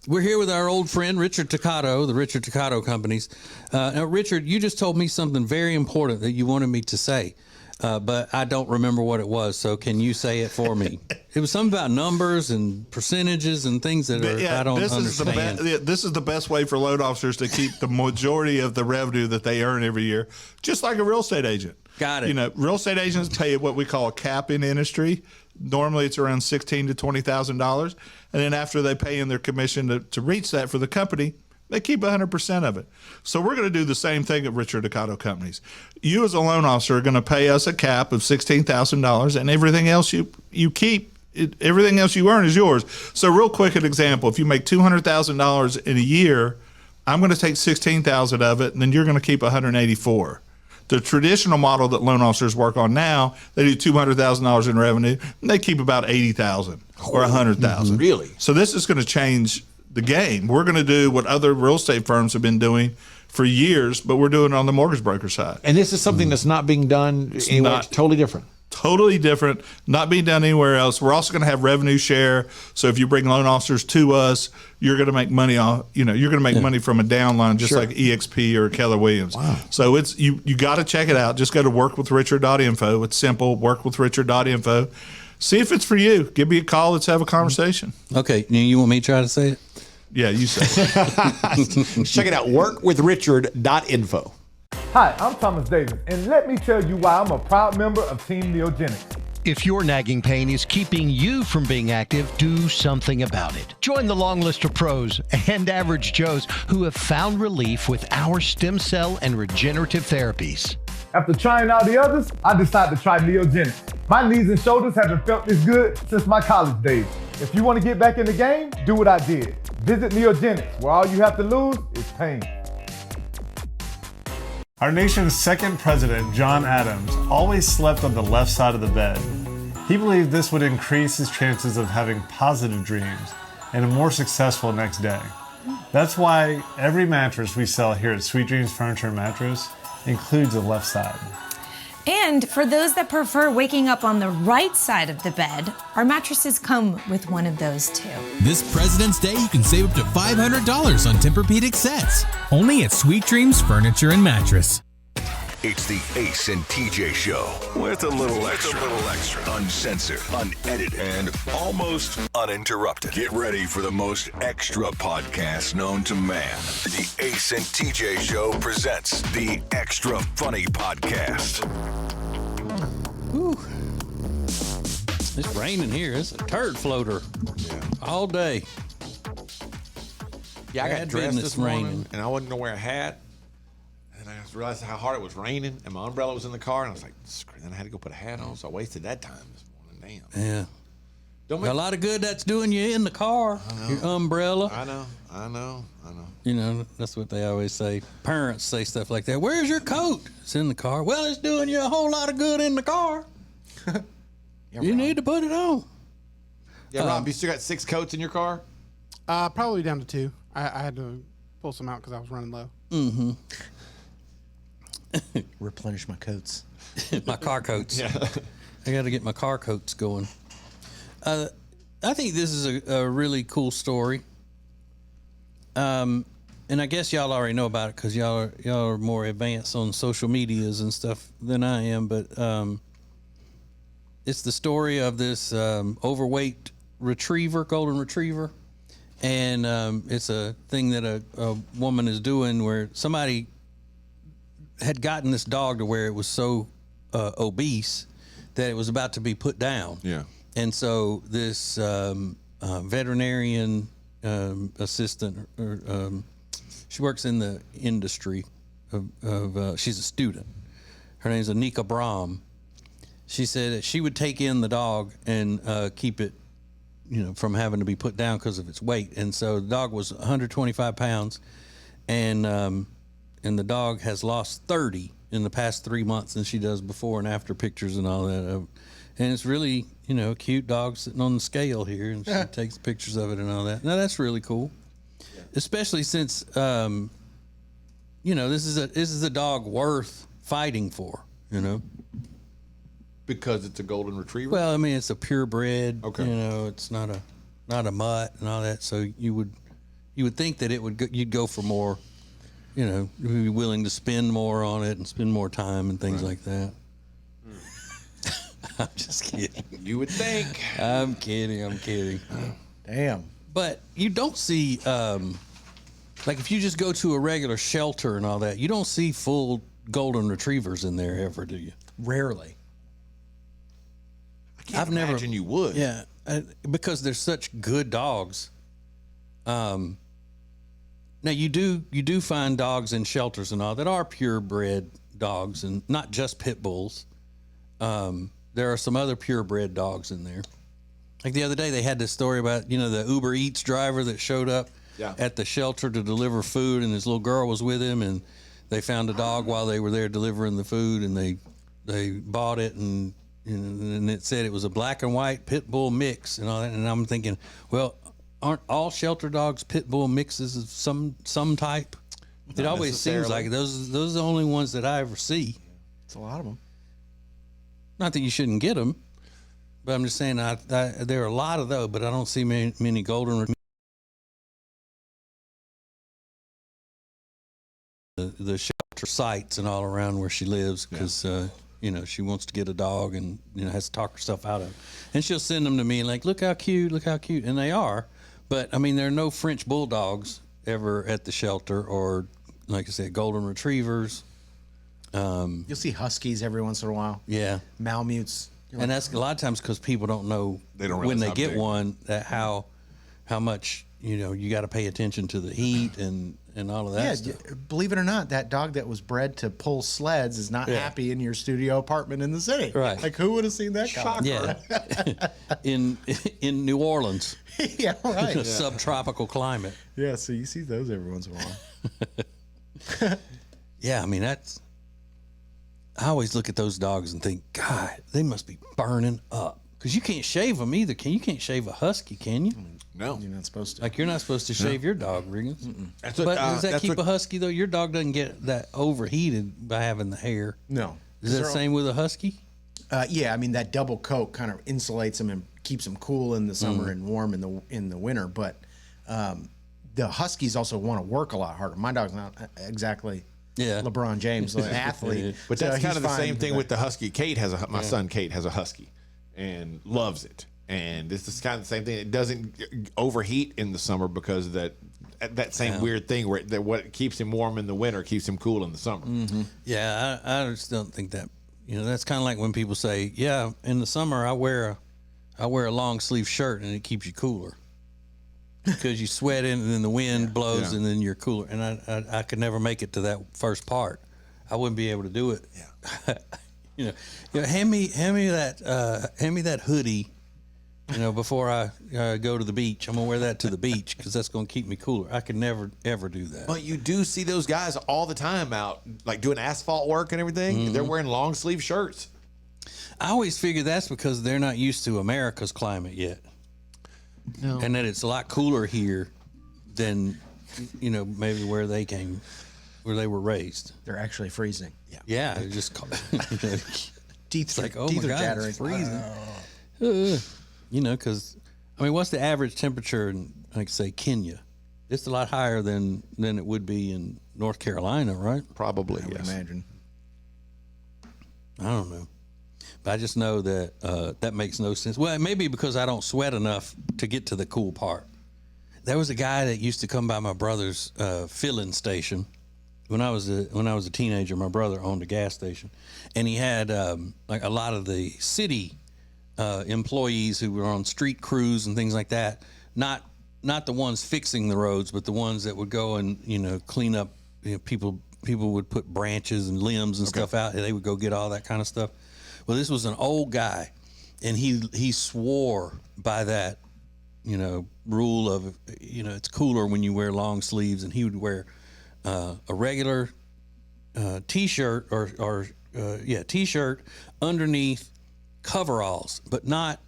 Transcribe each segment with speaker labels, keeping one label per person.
Speaker 1: We're here with our old friend, Richard Toccato, the Richard Toccato Companies. Now, Richard, you just told me something very important that you wanted me to say, but I don't remember what it was, so can you say it for me? It was something about numbers and percentages and things that I don't understand.
Speaker 2: This is the best way for loan officers to keep the majority of the revenue that they earn every year, just like a real estate agent.
Speaker 1: Got it.
Speaker 2: You know, real estate agents pay what we call a cap in industry. Normally, it's around $16,000 to $20,000, and then after they pay in their commission to reach that for the company, they keep 100% of it. So we're going to do the same thing at Richard Toccato Companies. You as a loan officer are going to pay us a cap of $16,000, and everything else you keep, everything else you earn is yours. So real quick, an example: if you make $200,000 in a year, I'm going to take $16,000 of it, and then you're going to keep $184,000. The traditional model that loan officers work on now, they do $200,000 in revenue, and they keep about $80,000 or $100,000.
Speaker 3: Really?
Speaker 2: So this is going to change the game. We're going to do what other real estate firms have been doing for years, but we're doing it on the mortgage broker side.
Speaker 3: And this is something that's not being done anywhere. It's totally different.
Speaker 2: Totally different, not being done anywhere else. We're also going to have revenue share. So if you bring loan officers to us, you're going to make money off. You're going to make money from a downline, just like EXP or Keller Williams.
Speaker 3: Wow.
Speaker 2: So it's you got to check it out. Just go to workwithrichard.info. It's simple. Workwithrichard.info. See if it's for you. Give me a call. Let's have a conversation.
Speaker 1: Okay, you want me to try to say it?
Speaker 2: Yeah, you say it.
Speaker 3: Check it out. Workwithrichard.info.
Speaker 4: Hi, I'm Thomas Davis, and let me tell you why I'm a proud member of Team Neogenics.
Speaker 5: If your nagging pain is keeping you from being active, do something about it. Join the long list of pros and average Joes who have found relief with our stem cell and regenerative therapies.
Speaker 4: After trying all the others, I decided to try Neogenics. My knees and shoulders haven't felt this good since my college days. If you want to get back in the game, do what I did. Visit Neogenics, where all you have to lose is pain.
Speaker 6: Our nation's second president, John Adams, always slept on the left side of the bed. He believed this would increase his chances of having positive dreams and a more successful next day. That's why every mattress we sell here at Sweet Dreams Furniture and Mattress includes a left side.
Speaker 7: And for those that prefer waking up on the right side of the bed, our mattresses come with one of those too.
Speaker 8: This President's Day, you can save up to $500 on Tempur-Pedic sets. Only at Sweet Dreams Furniture and Mattress.
Speaker 9: It's the Ace and TJ Show with a little extra. Uncensored, unedited, and almost uninterrupted. Get ready for the most extra podcast known to man. The Ace and TJ Show presents the Extra Funny Podcast.
Speaker 1: Whew. It's raining here. It's a turd floater all day.
Speaker 3: Yeah, I got
Speaker 1: Bad
Speaker 3: dressed
Speaker 1: business
Speaker 3: this morning,
Speaker 1: raining.
Speaker 3: and I wasn't going to wear a hat. And I realized how hard it was raining, and my umbrella was in the car, and I was like, screw. Then I had to go put a hat on, so I wasted that time this morning. Damn.
Speaker 1: Yeah.
Speaker 3: Don't
Speaker 1: A lot of good that's doing you in the car. Your umbrella.
Speaker 3: I know.
Speaker 1: You know, that's what they always say. Parents say stuff like that. Where's your coat? It's in the car. Well, it's doing you a whole lot of good in the car. You need to put it on.
Speaker 3: Yeah, Rob, you still got 6 coats in your car?
Speaker 10: Probably down to 2. I had to pull some out because I was running low.
Speaker 1: Mm-hmm.
Speaker 11: Replenish my coats.
Speaker 1: My car coats.
Speaker 3: Yeah.
Speaker 1: I got to get my car coats going. I think this is a really cool story. And I guess y'all already know about it because y'all are more advanced on social medias and stuff than I am. But it's the story of this overweight golden retriever. And it's a thing that a woman is doing where somebody had gotten this dog to where it was so obese that it was about to be put down.
Speaker 3: Yeah.
Speaker 1: And so this veterinarian assistant, she works in the industry of she's a student. Her name's Anika Brahm. She said that she would take in the dog and keep it, from having to be put down because of its weight. And so the dog was 125 pounds, and the dog has lost 30 in the past 3 months, and she does before and after pictures and all that. And it's really, a cute dog sitting on the scale here, and she takes pictures of it and all that. Now, that's really cool, especially since, this is a dog worth fighting for,
Speaker 3: Because it's a golden retriever?
Speaker 1: Well, I mean, it's a purebred.
Speaker 3: Okay.
Speaker 1: It's not a mutt and all that. So you would, You would think that you'd go for more, you know, you'd be willing to spend more on it and spend more time and things like that. I'm just kidding.
Speaker 3: You would think.
Speaker 1: I'm kidding.
Speaker 11: Damn.
Speaker 1: But you don't see, like if you just go to a regular shelter and all that, you don't see full golden retrievers in there ever, do you?
Speaker 11: Rarely.
Speaker 3: I've never imagine you would.
Speaker 1: Yeah, because they're such good dogs. Now you do find dogs in shelters and all that are purebred dogs, and not just pit bulls. There are some other purebred dogs in there. Like the other day, they had this story about, you know, the Uber Eats driver that showed up at the shelter to deliver food, and his little girl was with him, and they found a dog while they were there delivering the food, and they bought it, and it said it was a black and white pit bull mix and all that. And I'm thinking, well, aren't all shelter dogs pit bull mixes of some type? It always seems like those are the only ones that I ever see.
Speaker 11: It's a lot of them.
Speaker 1: Not that you shouldn't get them, but I'm just saying there are a lot of those, but I don't see many golden. The shelter sites and all around where she lives, because you know, she wants to get a dog and, you know, has to talk herself out of it. And she'll send them to me like, look how cute, and they are. But I mean, there are no French bulldogs ever at the shelter, or like I said, golden retrievers.
Speaker 11: You'll see huskies every once in a while.
Speaker 1: Yeah,
Speaker 11: Malamutes.
Speaker 1: And that's a lot of times because people don't know when they get one that how much, you know, you got to pay attention to the heat and all of that stuff.
Speaker 11: Believe it or not, that dog that was bred to pull sleds is not happy in your studio apartment in the city.
Speaker 1: Right.
Speaker 11: Like, who would have seen that coming?
Speaker 1: Yeah. in New Orleans.
Speaker 11: Yeah, right.
Speaker 1: Subtropical climate.
Speaker 11: Yeah, so you see those every once in a while.
Speaker 1: Yeah, I mean, I always look at those dogs and think, God, they must be burning up. Because you can't shave them either. You can't shave a husky, can you?
Speaker 3: No.
Speaker 11: You're not supposed to.
Speaker 1: Like, you're not supposed to shave your dog, Riggins.
Speaker 3: But
Speaker 1: does that keep a husky, though? Your dog doesn't get that overheated by having the hair.
Speaker 11: No.
Speaker 1: Is that the same with a husky?
Speaker 11: Yeah, I mean, that double coat kind of insulates them and keeps them cool in the summer and warm in the winter. But the huskies also want to work a lot harder. My dog's not exactly LeBron James, an athlete.
Speaker 3: But that's kind of the same thing with the husky. My son Kate has a husky and loves it. And this is kind of the same thing. It doesn't overheat in the summer because of that same weird thing where what keeps him warm in the winter keeps him cool in the summer.
Speaker 1: Mm-hmm. Yeah, I just don't think that. You know, that's kind of like when people say, "Yeah, in the summer I wear a long sleeve shirt and it keeps you cooler because you sweat in and then the wind blows and then you're cooler." And I could never make it to that first part. I wouldn't be able to do it. Yeah. you know, hand me that hoodie. You know, before I go to the beach, I'm gonna wear that to the beach because that's gonna keep me cooler. I could never ever do that.
Speaker 3: But you do see those guys all the time out, like doing asphalt work and everything.
Speaker 1: Mm-hmm.
Speaker 3: They're wearing long sleeve shirts.
Speaker 1: I always figure that's because they're not used to America's climate yet, and that it's a lot cooler here than, you know, maybe where they were raised.
Speaker 11: They're actually freezing.
Speaker 1: Yeah. It just
Speaker 11: Teeth
Speaker 1: like, oh my
Speaker 11: teeth are
Speaker 1: God,
Speaker 11: chattering.
Speaker 1: it's freezing. You know, because I mean, what's the average temperature in, like, say, Kenya? It's a lot higher than it would be in North Carolina, right?
Speaker 3: Probably,
Speaker 11: I would imagine.
Speaker 1: I don't know, but I just know that that makes no sense. Well, maybe because I don't sweat enough to get to the cool part. There was a guy that used to come by my brother's filling station when I was a teenager. My brother owned a gas station, and he had like a lot of the city employees who were on street crews and things like that. Not the ones fixing the roads, but the ones that would go and, you know, clean up. You know, people would put branches and limbs and stuff out, and they would go get all that kind of stuff. Well, this was an old guy, and he swore by that, you know, rule of, you know, it's cooler when you wear long sleeves, and he would wear a regular t-shirt or t-shirt underneath coveralls, but not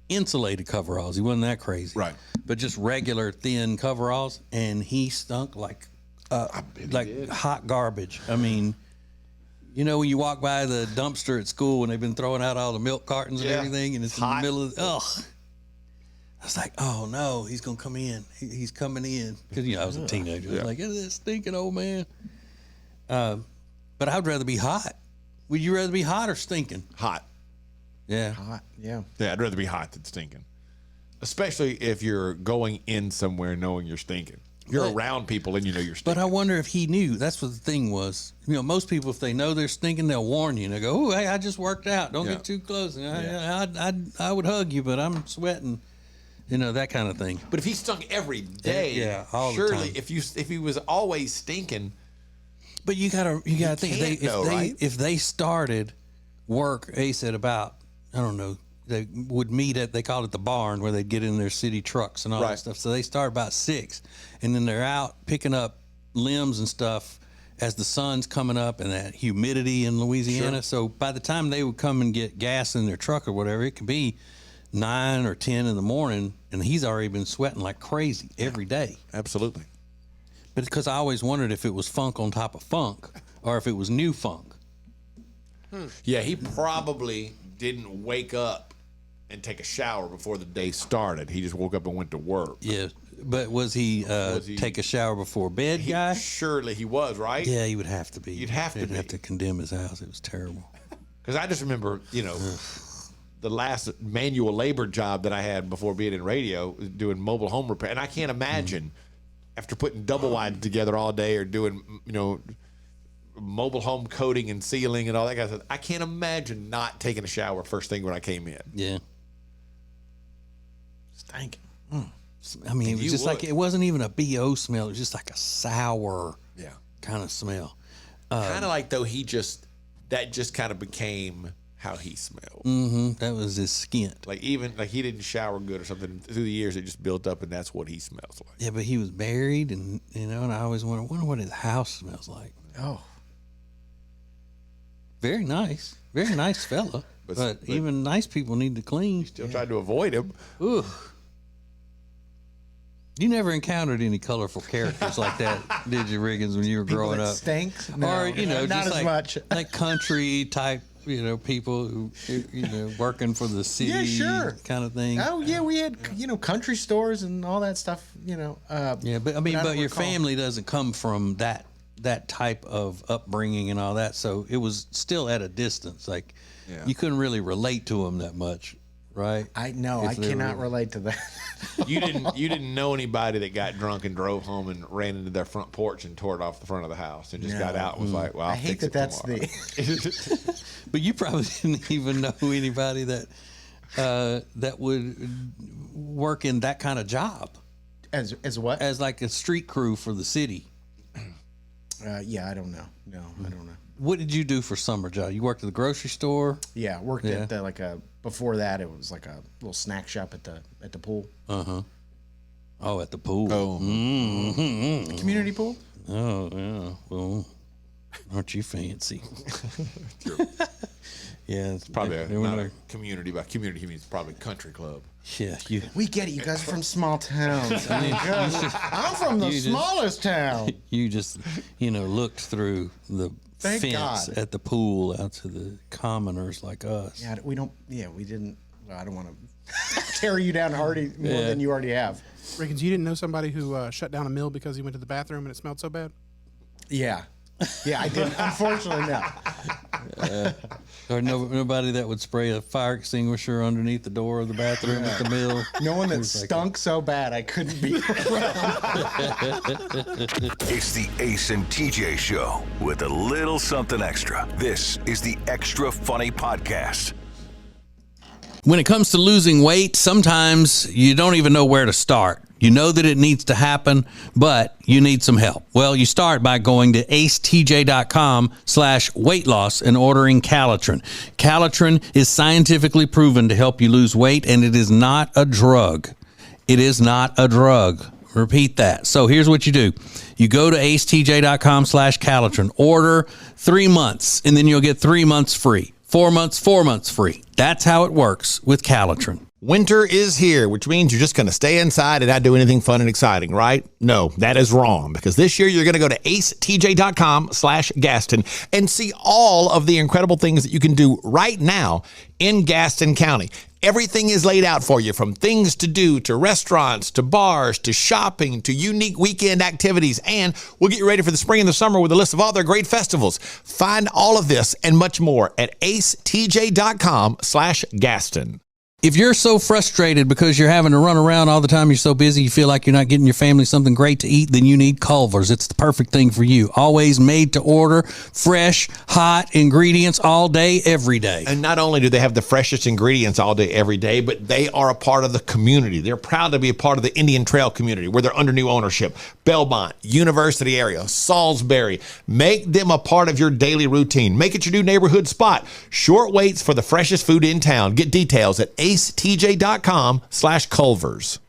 Speaker 1: insulated coveralls. He wasn't that crazy,
Speaker 3: right?
Speaker 1: But just regular thin coveralls, and he stunk like hot garbage. I mean, you know, when you walk by the dumpster at school when they've been throwing out all the milk cartons and everything, and it's in the middle of I was like, oh no, he's gonna come in. He's coming in because I was a teenager. I was like, is this stinking old man? But I'd rather be hot. Would you rather be hot or stinking?
Speaker 3: Hot.
Speaker 1: Yeah.
Speaker 11: Hot. Yeah.
Speaker 3: Yeah, I'd rather be hot than stinking. Especially if you're going in somewhere knowing you're stinking. You're around people and you know you're stinking.
Speaker 1: But I wonder if he knew. That's what the thing was. Most people, if they know they're stinking, they'll warn you. And they go, oh, hey, I just worked out. Don't get too close. And I would hug you, but I'm sweating. That kind of thing.
Speaker 3: But if he stunk every day,
Speaker 1: all the
Speaker 3: surely
Speaker 1: time.
Speaker 3: if he was always stinking.
Speaker 1: But you gotta think if they started work, Ace at about, I don't know, they would meet at, they called it the barn, where they'd get in their city trucks and all that stuff. So they start about 6, and then they're out picking up limbs and stuff as the sun's coming up and that humidity in Louisiana. Sure. So by the time they would come and get gas in their truck or whatever, it could be 9 or 10 in the morning, and he's already been sweating like crazy every day.
Speaker 3: Absolutely.
Speaker 1: But because I always wondered if it was funk on top of funk or if it was new funk.
Speaker 3: Yeah, he probably didn't wake up and take a shower before the day started. He just woke up and went to work.
Speaker 1: Yeah, but was he take a shower before bed guy?
Speaker 3: Surely he was, right?
Speaker 1: Yeah, he would have to be.
Speaker 3: You'd have to
Speaker 1: They'd
Speaker 3: be.
Speaker 1: have to condemn his house. It was terrible.
Speaker 3: Because I just remember, the last manual labor job that I had before being in radio, doing mobile home repair. And I can't imagine after putting double wide together all day or doing, mobile home coating and sealing and all that kind of stuff. I can't imagine not taking a shower first thing when I came in.
Speaker 1: Yeah.
Speaker 11: Stinking.
Speaker 1: I mean, it was just like, it wasn't even a BO smell. It was just like a sour kind of smell.
Speaker 3: Kind of like, though, that just kind of became how he smelled.
Speaker 1: Mm-hmm. That was his skint.
Speaker 3: Like, even, like, he didn't shower good or something. Through the years, it just built up, and that's what he smells like.
Speaker 1: Yeah, but he was married, and, and I always wonder what his house smells like.
Speaker 11: Oh.
Speaker 1: Very nice. Very nice fella. But even nice people need to clean.
Speaker 3: Still tried to avoid him.
Speaker 1: Ugh. You never encountered any colorful characters like that, did you, Riggins, when you were growing up?
Speaker 11: Stinks? No,
Speaker 1: or,
Speaker 11: not
Speaker 1: just
Speaker 11: as
Speaker 1: like,
Speaker 11: much.
Speaker 1: Like country type, people who, working for the city kind of thing.
Speaker 11: Oh, yeah, we had, country stores and all that stuff,
Speaker 1: Yeah, but I mean, but your family doesn't come from that type of upbringing and all that, so it was still at a distance. Like, you couldn't really relate to them that much, right?
Speaker 11: I cannot relate to that.
Speaker 3: You didn't know anybody that got drunk and drove home and ran into their front porch and tore it off the front of the house and just got out and was like, well, I'll
Speaker 11: I hate
Speaker 3: fix
Speaker 11: that
Speaker 3: it tomorrow.
Speaker 1: But you probably didn't even know anybody that that would work in that kind of job.
Speaker 11: As what?
Speaker 1: As like a street crew for the city.
Speaker 11: Yeah, I don't know. No, I don't know.
Speaker 1: What did you do for summer job? You worked at the grocery store?
Speaker 11: Yeah, worked at before that it was like a little snack shop at the pool.
Speaker 1: Oh, at the pool.
Speaker 3: Oh.
Speaker 11: The community pool?
Speaker 1: Oh, yeah. Well, aren't you fancy? Yeah, it's
Speaker 3: Probably not a community. By community, he means probably country club.
Speaker 1: Yeah,
Speaker 11: we get it. You guys are from small towns. I'm from the smallest town.
Speaker 1: You just, looked through the fence at the pool out to the commoners like us.
Speaker 11: Yeah, we didn't. Well, I don't want to tear you down harder more than you already have.
Speaker 10: Riggins, you didn't know somebody who shut down a mill because he went to the bathroom and it smelled so bad?
Speaker 11: Yeah. Yeah, I didn't. Unfortunately, no.
Speaker 1: Or nobody that would spray a fire extinguisher underneath the door of the bathroom at the mill.
Speaker 11: No one that stunk so bad I couldn't be around.
Speaker 9: It's the Ace and TJ Show with a little something extra. This is the Extra Funny Podcast.
Speaker 1: When it comes to losing weight, sometimes you don't even know where to start. You know that it needs to happen, but you need some help. Well, you start by going to acetj.com/weight loss and ordering Calitrin. Calitrin is scientifically proven to help you lose weight, and it is not a drug. It is not a drug. Repeat that. So here's what you do. You go to acetj.com/Calitrin, order 3 months, and then you'll get 3 months free. 4 months free. That's how it works with Calitrin.
Speaker 3: Winter is here, which means you're just going to stay inside and not do anything fun and exciting, right? No, that is wrong, because this year you're going to go to acetj.com/Gaston and see all of the incredible things that you can do right now in Gaston County. Everything is laid out for you, from things to do, to restaurants, to bars, to shopping, to unique weekend activities. And we'll get you ready for the spring and the summer with a list of all their great festivals. Find all of this and much more at acetj.com/Gaston.
Speaker 1: If you're so frustrated because you're having to run around all the time, you're so busy, you feel like you're not getting your family something great to eat, then you need Culver's. It's the perfect thing for you. Always made to order, fresh, hot ingredients all day, every day.
Speaker 3: And not only do they have the freshest ingredients all day, every day, but they are a part of the community. They're proud to be a part of the Indian Trail community, where they're under new ownership. Belmont, University area, Salisbury. Make them a part of your daily routine. Make it your new neighborhood spot. Short waits for the freshest food in town. Get details at acetj.com/Culver's.